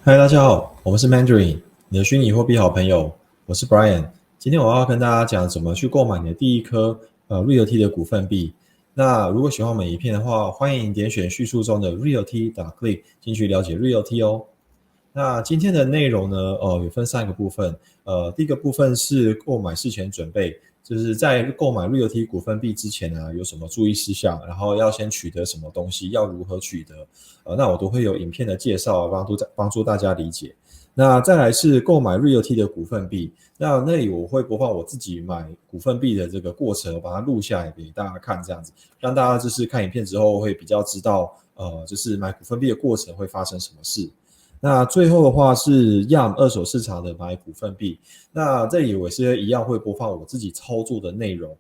嗨，大家好，我们是 Mandarin，你的虚拟货币好朋友，我是 Brian。今天我要跟大家讲怎么去购买你的第一颗RealT 的股份币。那如果喜欢我们影片的话，欢迎点选叙述中的 RealT.click 进去了解 RealT 哦。那今天的内容呢，有分3个部分。第一个部分是购买事前准备，就是在购买 RealT 股份币之前呢，有什么注意事项，然后要先取得什么东西，要如何取得，那我都会有影片的介绍，帮助大家理解。那再来是购买 RealT 的股份币，那里我会播放我自己买股份币的这个过程，我把它录下来给大家看，这样子让大家就是看影片之后会比较知道，就是买股份币的过程会发生什么事。那最后的话是 YAM 二手市场的买股份币，那这里我是一样会播放我自己操作的内容，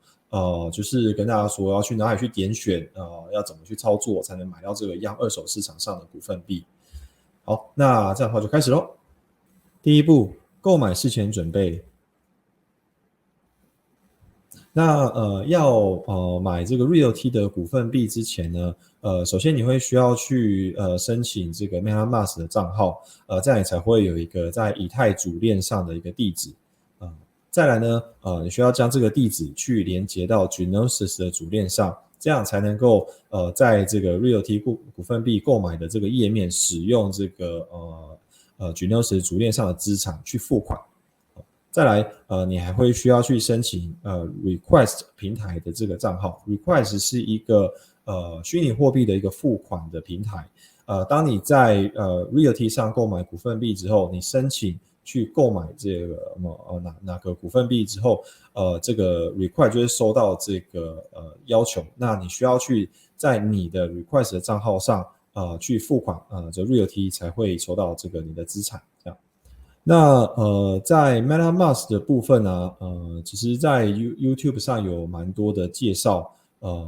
就是跟大家说要去哪里去点选，要怎么去操作才能买到这个 YAM 二手市场上的股份币。好，那这样的话就开始咯。第一步，购买事前准备。那要买这个 RealT 的股份币之前呢，首先你会需要去申请这个 MetaMask 的账号，这样你才会有一个在以太主链上的一个地址，再来呢，你需要将这个地址去连接到 Gnosis 的主链上，这样才能够在这个 RealT 股份币购买的这个页面使用这个Gnosis 主链上的资产去付款。再来，你还会需要去申请Request 平台的这个账号。Request 是一个虚拟货币的一个付款的平台。当你在RealT 上购买股份币之后，你申请去购买这个哪个股份币之后，这个 Request 就会收到这个要求。那你需要去在你的 Request 的账号上去付款，这 RealT 才会收到这个你的资产这样。那在 MetaMask 的部分呢，其实在 YouTube 上有蛮多的介绍，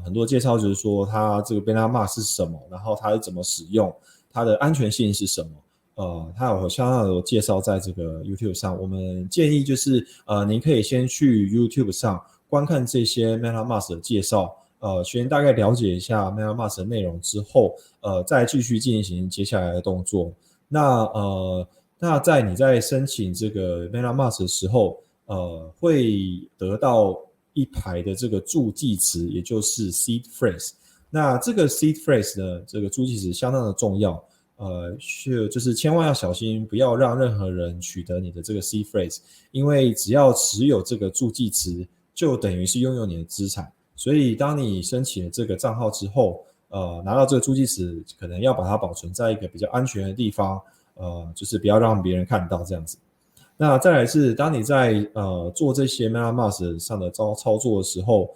很多介绍就是说它这个 MetaMask 是什么，然后它是怎么使用，它的安全性是什么，它有相当的介绍在这个 YouTube 上。我们建议就是您可以先去 YouTube 上观看这些 MetaMask 的介绍，先大概了解一下 MetaMask 的内容之后，再继续进行接下来的动作。那在你在申请这个 MetaMask 的时候，会得到一排的这个助记词，也就是 seed phrase。那这个 seed phrase 呢，这个助记词相当的重要，就是千万要小心，不要让任何人取得你的这个 seed phrase，因为只要持有这个助记词，就等于是拥有你的资产。所以当你申请了这个账号之后，拿到这个助记词，可能要把它保存在一个比较安全的地方。就是不要让别人看到这样子。那再来是，当你在做这些 MetaMask 上的操作的时候，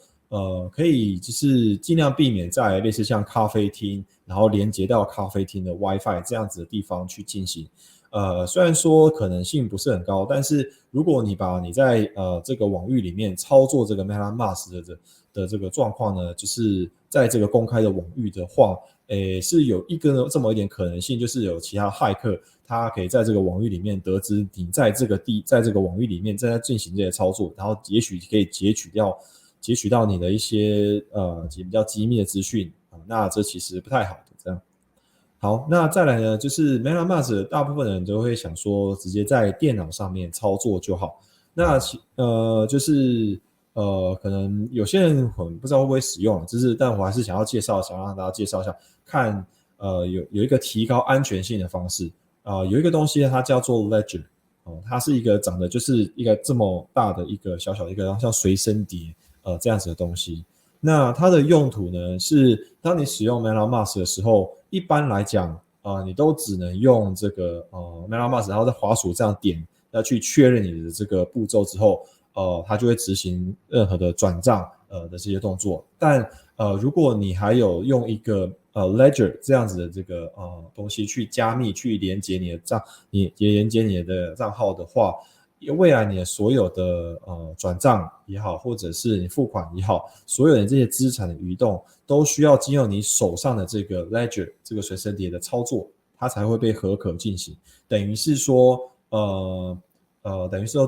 可以就是尽量避免在类似像咖啡厅，然后连接到咖啡厅的 WiFi 这样子的地方去进行。虽然说可能性不是很高，但是如果你把你在这个网域里面操作这个 MetaMask 的这个状况呢，就是在这个公开的网域的话，是有这么一点可能性，就是有其他骇客，他可以在这个网域里面得知你在这个网域里面正在进行这些操作，然后也许可以截取到你的一些比较机密的资讯，那这其实不太好的这样。好，那再来呢，就是 MetaMask 大部分人都会想说，直接在电脑上面操作就好。那就是可能有些人不知道会不会使用，但我还是想让大家介绍一下，看有一个提高安全性的方式。有一个东西它叫做 Ledger，它是一个长得就是一个这么大的一个小小的一个像随身碟这样子的东西。那它的用途呢是，当你使用 MetaMask 的时候，一般来讲，你都只能用这个MetaMask，然后在滑鼠这样点，要去确认你的这个步骤之后，它就会执行任何的转账的这些动作。但如果你还有用一个Ledger 这样子的这个东西去加密、去连接你的连接你的账号的话，未来你的所有的转账也好，或者是你付款也好，所有的这些资产的移动，都需要经由你手上的这个 Ledger 这个随身碟的操作，它才会被合可进行。等于是说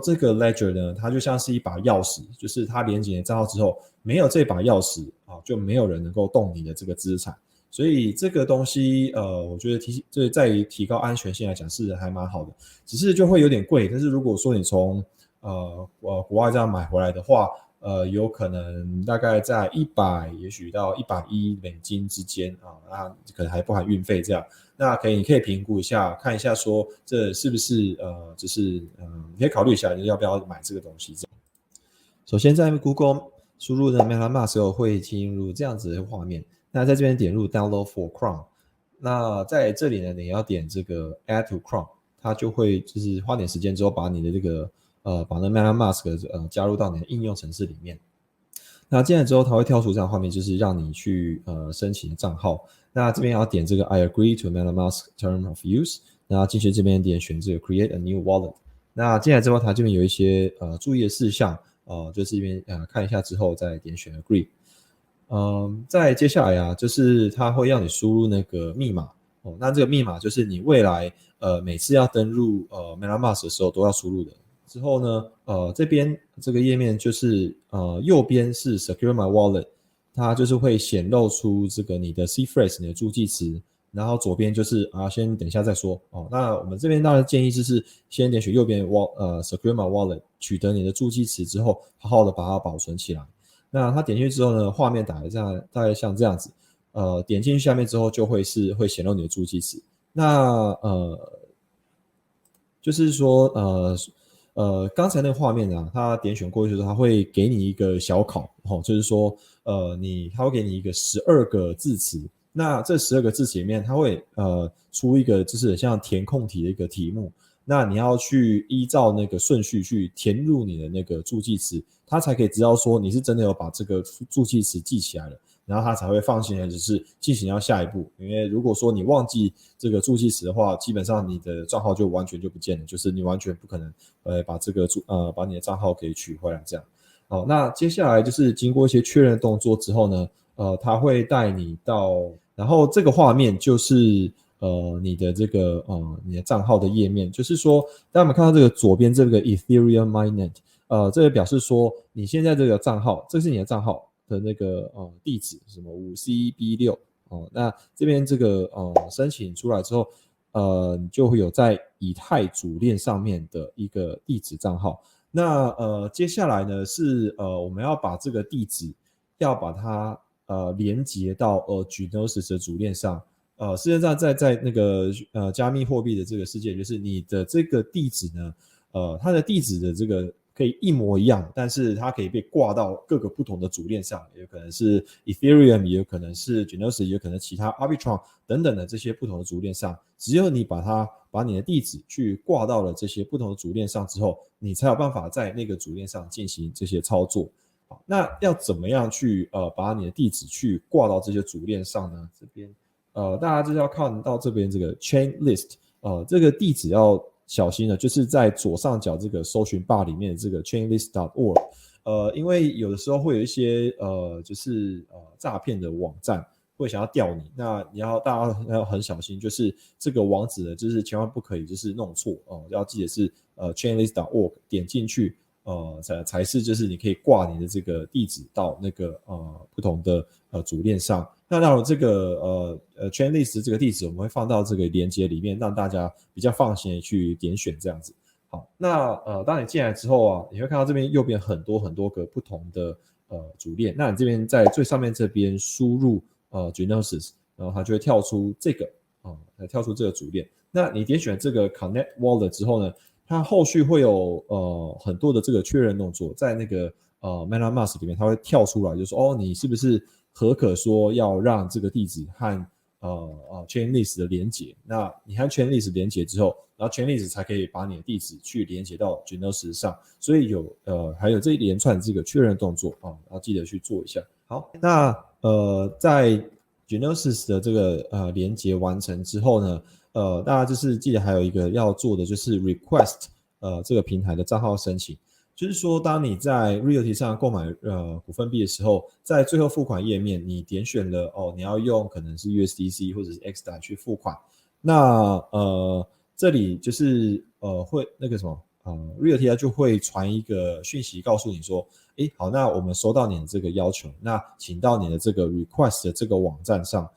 这个 Ledger 呢，它就像是一把钥匙，就是它连接你的账号之后，没有这把钥匙就没有人能够动你的这个资产。所以这个东西我觉得这在于提高安全性来讲是还蛮好的，只是就会有点贵。但是如果说你从国外这样买回来的话，有可能大概在100也许到$110之间啊，那可能还不含运费这样。那你可以评估一下，看一下说这是不是就是你可以考虑一下要不要买这个东西这样。首先在 Google 输入的 MetaMask 后会进入这样子的画面，那在这边点入 Download for Chrome， 那在这里呢你要点这个 Add to Chrome， 它就会就是花点时间之后把你的这个把那 MetaMask 加入到你的应用程式里面。那进来之后，它会跳出这样的画面，就是让你去申请账号。那这边要点这个 I agree to MetaMask term of use， 那进去这边点选这个 Create a new wallet。那进来之后，它这边有一些注意的事项，就是这边看一下之后再点选 Agree。再接下来啊，就是它会让你输入那个密码哦。那这个密码就是你未来每次要登入MetaMask 的时候都要输入的。之后呢，这边这个页面就是右边是 Secure My Wallet， 它就是会显露出这个你的 seed phrase 你的助记词，然后左边就是先等一下再说哦。那我们这边当然建议就是先点选右边Secure My Wallet， 取得你的助记词之后，好好的把它保存起来。那它点进去之后呢，画面大概像这样子，点进去下面之后就会显露你的助记词。那就是说刚才那个画面啊，它点选过去的时候，它会给你一个小考，就是说它会给你一个12个字词。那这12个字词里面，它会出一个就是像填空题的一个题目。那你要去依照那个顺序去填入你的那个助记词，它才可以知道说你是真的有把这个助记词记起来了，然后它才会放心的就是进行到下一步。因为如果说你忘记这个助记词的话，基本上你的账号就完全就不见了，就是你完全不可能把你的账号给取回来这样。好，那接下来就是经过一些确认动作之后呢，它会带你到，然后这个画面就是你的这个你的账号的页面，就是说大家有没有看到这个左边这个 Ethereum Mainnet，这个表示说你现在这个账号，这是你的账号的那个地址，什么 5CB6 那这边这个申请出来之后，你就会有在以太主链上面的一个地址账号。那接下来呢是我们要把这个地址要把它连接到Gnosis 的主链上。事实上在那个加密货币的这个世界，就是你的这个地址呢，它的地址的这个可以一模一样，但是它可以被挂到各个不同的主链上，也有可能是 Ethereum， 也有可能是 Gnosis， 也有可能其他 Arbitrum 等等的这些不同的主链上。只有你把你的地址去挂到了这些不同的主链上之后，你才有办法在那个主链上进行这些操作。好，那要怎么样去把你的地址去挂到这些主链上呢？这边大家就是要看到这边这个 chain list， 这个地址要小心了，就是在左上角这个搜寻 bar 里面的这个 chainlist.org， 因为有的时候会有一些就是诈骗的网站会想要钓你，那大家要很小心，就是这个网址呢，就是千万不可以就是弄错要记得是chainlist.org 点进去才是就是你可以挂你的这个地址到那个不同的主链上。那当然这个chainlist 这个地址我们会放到这个连结里面，让大家比较放心的去点选这样子。好，那当你进来之后啊，你会看到这边右边很多个不同的主链，那你这边在最上面这边输入Gnosis， 然后它就会跳出这个跳出这个主链。那你点选这个 Connect Wallet 之后呢，它后续会有很多的这个确认动作，在那个MetaMask 里面它会跳出来，就说你是不是可说要让这个地址和chainlist 的连结。那你和 chainlist 连结之后，然后 chainlist 才可以把你的地址去连结到 Gnosis 上，所以还有这一连串这个确认动作要记得去做一下。好，那在 Gnosis 的这个连结完成之后呢，大家就是记得还有一个要做的就是 request 这个平台的账号申请。就是说，当你在 Realty 上购买股份币的时候，在最后付款页面，你点选了你要用可能是 USDC 或者是 XDAI 去付款，那这里就是会那个什么Realty 它就会传一个讯息告诉你说，好，那我们收到你的这个要求，那请到你的这个 request 的这个网站上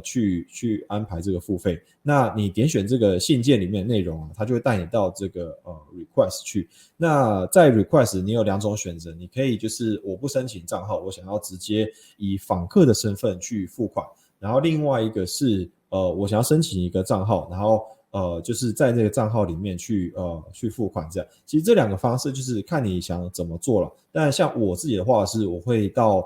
去安排这个付费。那你点选这个信件里面的内容啊，它就会带你到这个request 去。那在 request 你有2种选择，你可以就是我不申请账号，我想要直接以访客的身份去付款，然后另外一个是我想要申请一个账号，然后就是在那个账号里面去付款这样。其实这2个方式就是看你想怎么做了。但像我自己的话是我会到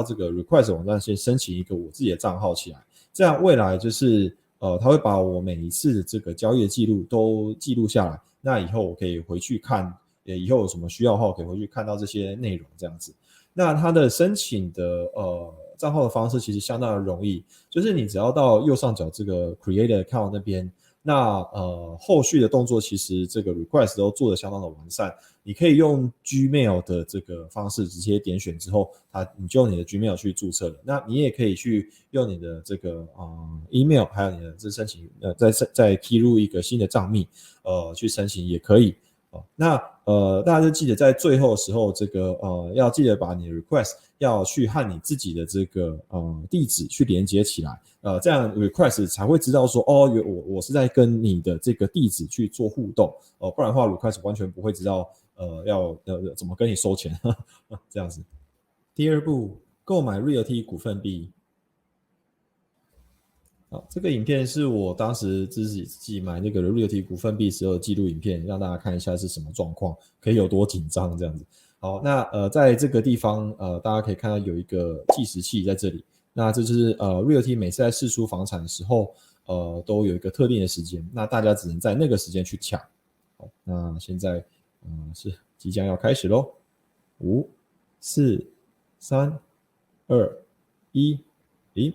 这个 request 网站先申请一个我自己的账号起来，这样未来就是他会把我每一次的这个交易的记录都记录下来，那以后我可以回去看，以后有什么需要的话我可以回去看到这些内容这样子。那它的申请的账号的方式其实相当的容易，就是你只要到右上角这个 create account 那边，那后续的动作其实这个 request 都做得相当的完善，你可以用 Gmail 的这个方式直接点选之后，你就用你的 Gmail 去注册了。那你也可以去用你的这个email， 还有你的这申请再 key 入一个新的账密去申请也可以。那大家就记得在最后的时候，这个要记得把你的 request 要去和你自己的这个地址去连接起来，这样 request 才会知道说我是在跟你的这个地址去做互动，不然的话 request 完全不会知道要怎么跟你收钱这样子。第2步，购买 Realty 股份币。好，这个影片是我当时自己买那个 Realty 股份币时候的记录影片，让大家看一下是什么状况，可以有多紧张这样子。好，那在这个地方大家可以看到有一个计时器在这里，那这就是Realty 每次在释出房产的时候都有一个特定的时间，那大家只能在那个时间去抢。好，那现在是即将要开始咯。5、4、3、2、1，停。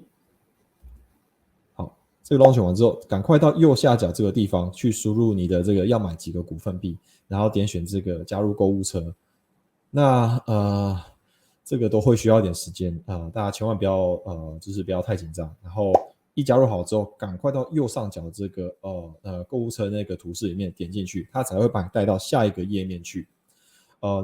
这个 launch 完之后，赶快到右下角这个地方去输入你的这个要买几个股份币，然后点选这个加入购物车。那这个都会需要一点时间大家千万不要就是不要太紧张。然后一加入好之后，赶快到右上角这个购物车那个图示里面点进去，它才会把你带到下一个页面去。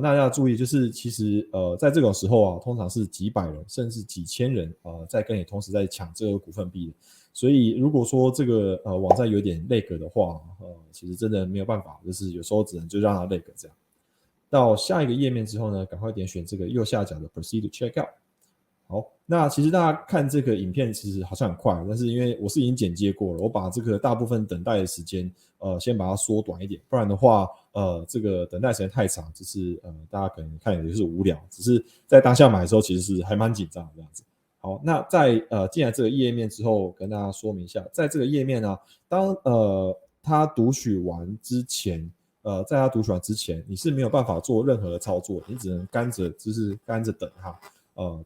那要注意，就是其实在这种时候啊，通常是几百人甚至几千人在跟你同时在抢这个股份币的。所以如果说这个网站有点 lag 的话其实真的没有办法，就是有时候只能就让它 lag 这样。到下一个页面之后呢，赶快点选这个右下角的 Proceed to Checkout。好，那其实大家看这个影片其实好像很快，但是因为我是已经剪接过了，我把这个大部分等待的时间先把它缩短一点，不然的话这个等待时间太长，就是大家可能看也就是无聊，只是在当下买的时候其实是还蛮紧张的这样子。好，那在进来这个页面之后，跟大家说明一下，在这个页面呢，当它读取完之前，在它读取完之前，你是没有办法做任何的操作，你只能干着等它，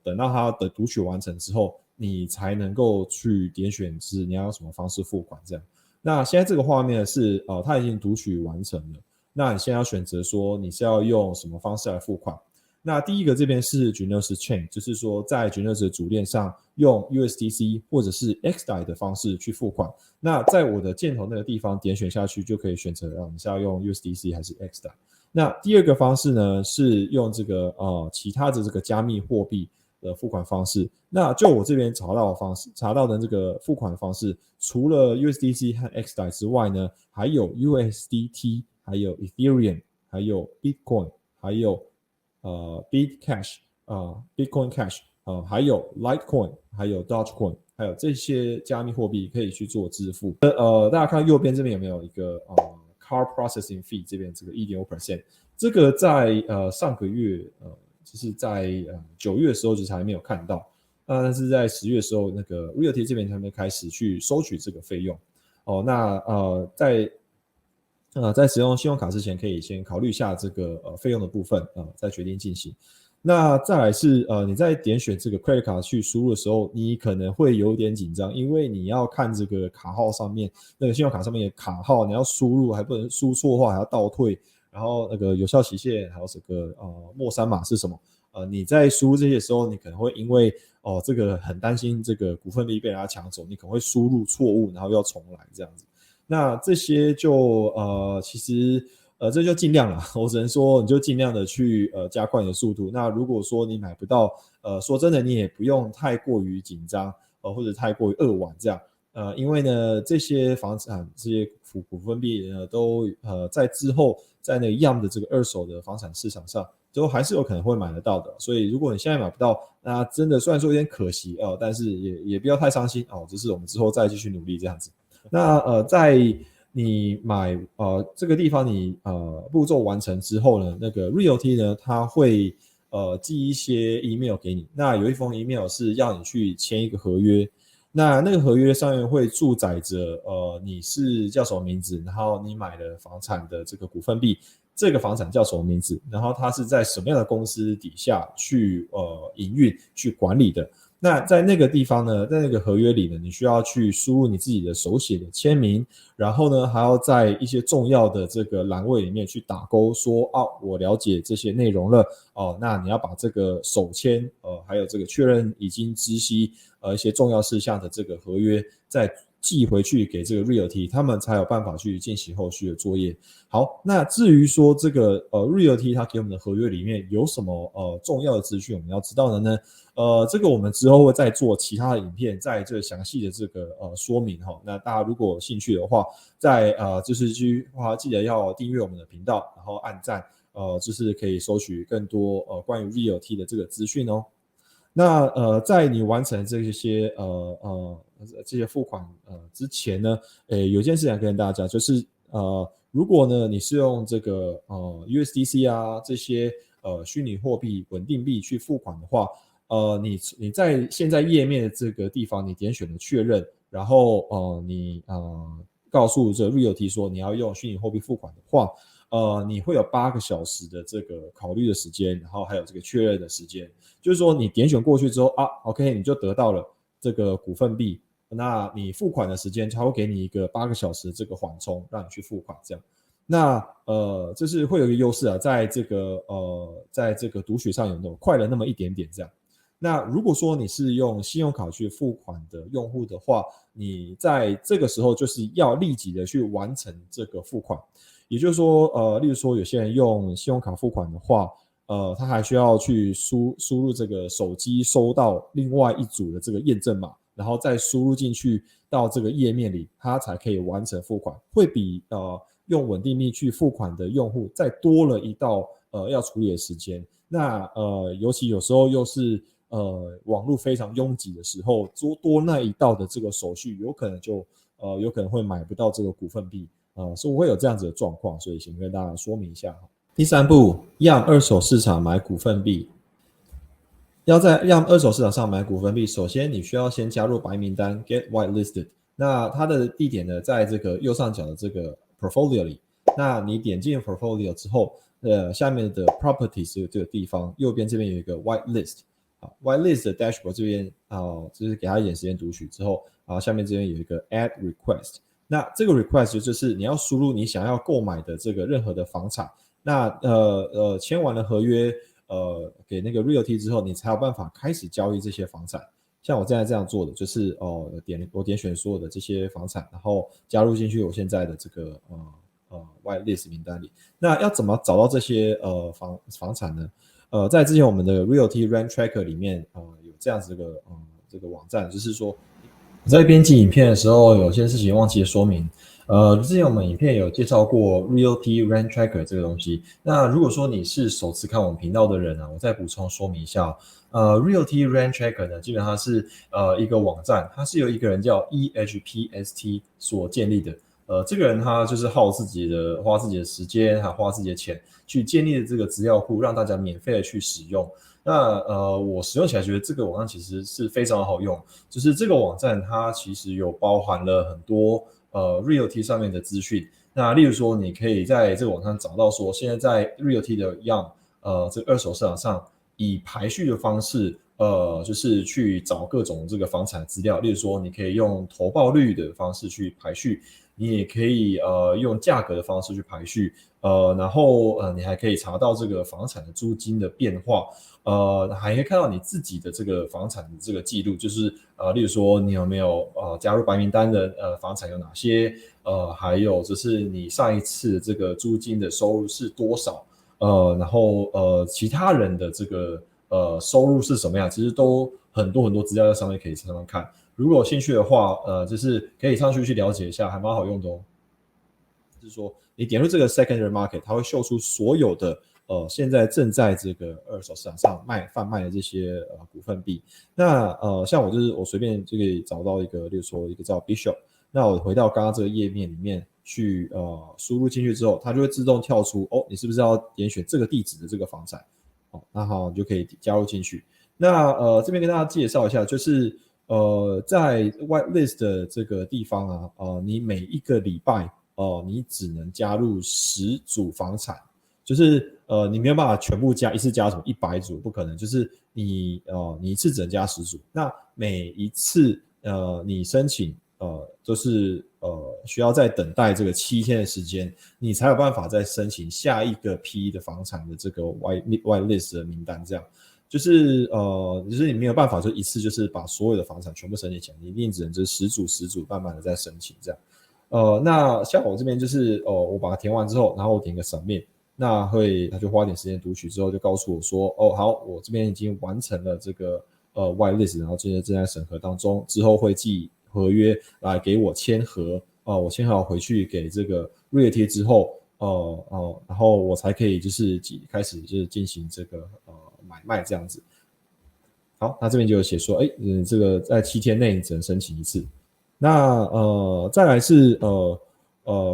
等到它的读取完成之后，你才能够去点选是你要用什么方式付款这样。那现在这个画面是它已经读取完成了，那你现在要选择说你是要用什么方式来付款。那第一个这边是 Genesis Chain， 就是说在 Genesis 的主链上用 USDC 或者是 XDAI 的方式去付款。那在我的箭头那个地方点选下去，就可以选择你是要用 USDC 还是 XDAI。那第二个方式呢，是用这个其他的这个加密货币的付款方式。那就我这边查到的这个付款方式，除了 USDC 和 XDAI 之外呢，还有 USDT， 还有 Ethereum， 还有 Bitcoin， 还有Bitcash Bitcoin Cash还有 Litecoin， 还有 Dogecoin， 还有这些加密货币可以去做支付。大家看右边这边有没有一个Card Processing Fee 这边这个 1.5%， 这个在上个月就是在9月的时候就是还没有看到，但是在10月的时候那个 Realty 这边他们开始去收取这个费用。那在使用信用卡之前，可以先考虑一下这个费用的部分再决定进行。那再来是你在点选这个 credit card 去输入的时候，你可能会有点紧张，因为你要看这个卡号上面那个信用卡上面的卡号，你要输入还不能输错话，还要倒退，然后那个有效期限还有这个末三码是什么？你在输入这些的时候，你可能会因为这个很担心这个股份币被人家抢走，你可能会输入错误，然后要重来这样子。那这些就其实这就尽量啦，我只能说你就尽量的去加快你的速度。那如果说你买不到，说真的你也不用太过于紧张或者太过于扼腕这样。因为呢，这些房产、这些股份币呢，都在之后在那个 YAM 的这个二手的房产市场上，都还是有可能会买得到的。所以如果你现在买不到，那真的虽然说有点可惜但是也不要太伤心只是我们之后再继续努力这样子。那在你买这个地方你步骤完成之后呢，那个 Realty 呢，它会寄一些 email 给你。那有一封 email 是要你去签一个合约。那个合约上面会注载着你是叫什么名字，然后你买的房产的这个股份币，这个房产叫什么名字，然后它是在什么样的公司底下去营运去管理的。那在那个地方呢，在那个合约里呢，你需要去输入你自己的手写的签名，然后呢还要在一些重要的这个栏位里面去打勾说我了解这些内容了那你要把这个手签还有这个确认已经知悉一些重要事项的这个合约再寄回去给这个 Realty， 他们才有办法去进行后续的作业。好，那至于说这个Realty 它给我们的合约里面有什么重要的资讯我们要知道的呢？这个我们之后会再做其他的影片，在这详细的这个说明那大家如果有兴趣的话，在就是记得要订阅我们的频道，然后按赞就是可以收取更多关于 Realty 的这个资讯哦。那在你完成这些付款之前呢，有件事情要跟大家讲，就是如果呢你是用这个USDC 这些虚拟货币稳定币去付款的话，你在现在页面的这个地方你点选了确认，然后你告诉这 Realty 说你要用虚拟货币付款的话，你会有8个小时的这个考虑的时间，然后还有这个确认的时间。就是说你点选过去之后OK 你就得到了这个股份币，那你付款的时间它会给你一个8个小时的这个缓冲，让你去付款这样。那就是会有一个优势在这个读取上有快了那么一点点这样。那如果说你是用信用卡去付款的用户的话，你在这个时候就是要立即的去完成这个付款。也就是说例如说有些人用信用卡付款的话，他还需要去输入这个手机收到另外一组的这个验证码，然后再输入进去到这个页面里，他才可以完成付款，会比用稳定币去付款的用户再多了一道要处理的时间。那尤其有时候又是网络非常拥挤的时候，多那一道的这个手续，有可能会买不到这个股份币所以会有这样子的状况，所以先跟大家说明一下。第3步 YAM 二手市场买股份币。要在 YAM 二手市场上买股份币，首先你需要先加入白名单 Get Whitelisted。那它的地点呢，在这个右上角的这个 Portfolio 里。那你点进 Portfolio 之后，下面的 Properties 这个地方，右边这边有一个 Whitelist。Whitelist 的 Dashboard 这边就是给它一点时间读取之后，下面这边有一个 Add Request。那这个 Request 就是你要输入你想要购买的这个任何的房产。那签完了合约给那个 Realty 之后，你才有办法开始交易这些房产。像我现在这样做的，就是我点选所有的这些房产，然后加入进去我现在的这个Whitelist 名单里。那要怎么找到这些房产呢？在之前我们的 Realty Rent Tracker 里面有这样子这个网站，就是说我在编辑影片的时候有些事情忘记了说明。之前我们影片有介绍过 Realty Rent Tracker 这个东西。那如果说你是首次看我们频道的人我再补充说明一下。Realty Rent Tracker 呢，基本上是一个网站，它是由一个人叫 EHPST 所建立的。这个人他就是花自己的时间，还花自己的钱去建立的这个资料库，让大家免费的去使用。那我使用起来觉得这个网站其实是非常好用，就是这个网站它其实有包含了很多Realty 上面的资讯。那例如说你可以在这个网上找到说现在在 Realty 的YAM这个二手市场上以排序的方式就是去找各种这个房产资料。例如说你可以用投报率的方式去排序，你也可以用价格的方式去排序，然后你还可以查到这个房产的租金的变化，还可以看到你自己的这个房产的这个记录，就是例如说你有没有加入白名单的房产有哪些，还有就是你上一次这个租金的收入是多少，然后其他人的这个收入是什么样，其实都很多资料在上面可以常常看。如果有兴趣的话，就是可以上去了解一下，还蛮好用的哦。就是说你点入这个 secondary market， 它会秀出所有的现在正在这个二手市场上贩卖的这些股份币。那像我随便就可以找到一个，例如说一个叫 Bishop， 那我回到刚刚这个页面里面去输入进去之后，它就会自动跳出你是不是要点选这个地址的这个房产？那好，你就可以加入进去。那这边跟大家介绍一下，就是在 whitelist 的这个地方啊，你每一个礼拜你只能加入10组房产，就是你没有办法全部一次加什么100组，不可能，就是你一次只能加10组。那每一次你申请就是需要再等待这个7天的时间，你才有办法再申请下一个批的房产的这个 whitelist 的名单，这样。就是你没有办法就一次就是把所有的房产全部申请起来，你一定只能就是10组慢慢的再申请这样。那像我这边就是我把它填完之后，然后我点个submit，那他就花点时间读取之后就告诉我说好，我这边已经完成了这个whitelist， 然后现在正在审核当中，之后会寄合约来给我签合，我签好回去给这个 realty 之后然后我才可以就是开始就是进行这个买卖这样子。好，那这边就有写说这个在7天内只能申请一次。那再来是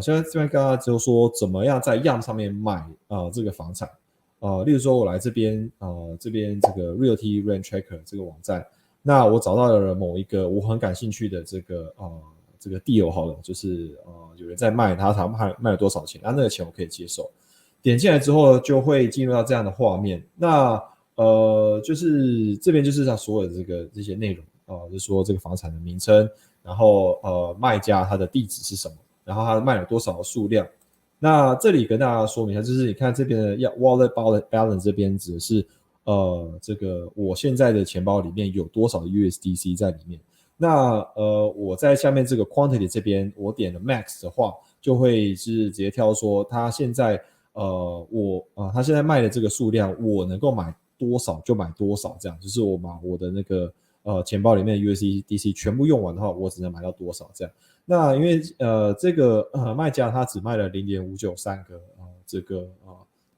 现在这边刚刚就说怎么样在 YAM 上面买这个房产例如说我来这边这个 Realty Rent Tracker 这个网站，那我找到了某一个我很感兴趣的这个deal 好了，就是有人在卖，他卖了多少钱，那个钱我可以接受。点进来之后就会进入到这样的画面，那就是这边就是它所有的这些内容就是说这个房产的名称，然后卖家他的地址是什么，然后他卖了多少的数量。那这里跟大家说明一下，就是你看这边的 wallet balance 这边指的是这个我现在的钱包里面有多少的 USDC 在里面。那我在下面这个 quantity 这边我点了 max 的话，就会是直接挑说他现在他现在卖的这个数量，我能够买多少就买多少，这样就是我把我的那个钱包里面的 USDC 全部用完的话，我只能买到多少这样。那因为这个卖家他只卖了0.593个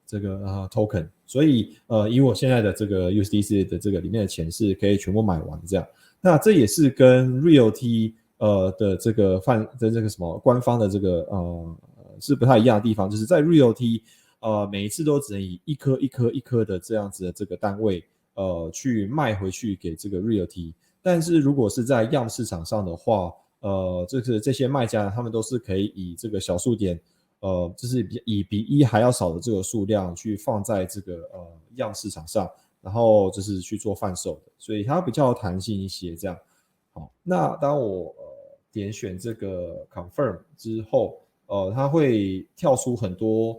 这个token， 所以以我现在的这个 USDC 的这个里面的钱是可以全部买完这样。那这也是跟 Realty 的这个什么官方的这个是不太一样的地方，就是在 Realty 每一次都只能以一颗的这样子的这个单位去卖回去给这个 Realty， 但是如果是在 YAM 市场上的话这些卖家他们都是可以以这个小数点就是比1还要少的这个数量去放在这个YAM 市场上，然后就是去做贩售的，所以它比较弹性一些这样。好，那当我点选这个 confirm 之后它会跳出很多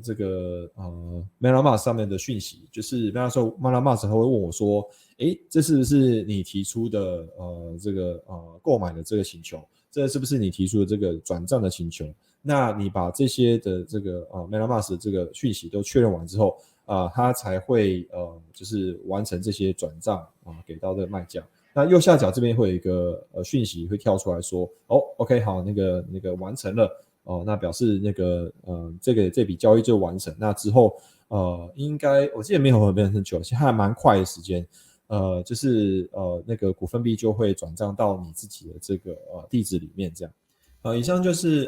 这个MetaMask 上面的讯息，就是MetaMask 他会问我说这是不是你提出的这个购买的这个请求，这是不是你提出的这个转账的请求。那你把这些的这个MetaMask 的这个讯息都确认完之后它才会就是完成这些转账给到这个卖家。那右下角这边会有一个讯息会跳出来说OK 好，那个完成了那表示那个这笔交易就完成。那之后应该我记得没有很久，其实还蛮快的时间就是那个股份币就会转账到你自己的这个地址里面这样。以上就是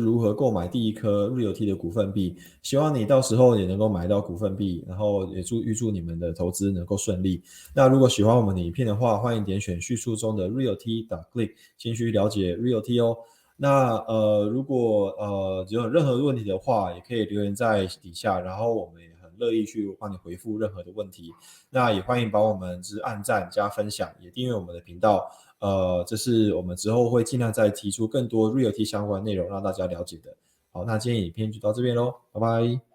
如何购买第一颗 Realty 的股份币，希望你到时候也能够买到股份币，然后也预祝你们的投资能够顺利。那如果喜欢我们的影片的话，欢迎点选叙述中的 Realty.click 先去了解 Realty 哦。那如果有任何问题的话，也可以留言在底下，然后我们也很乐意去帮你回复任何的问题。那也欢迎帮我们按赞加分享，也订阅我们的频道。这是我们之后会尽量再提出更多 Realty 相关内容让大家了解的。好，那今天影片就到这边咯，拜拜。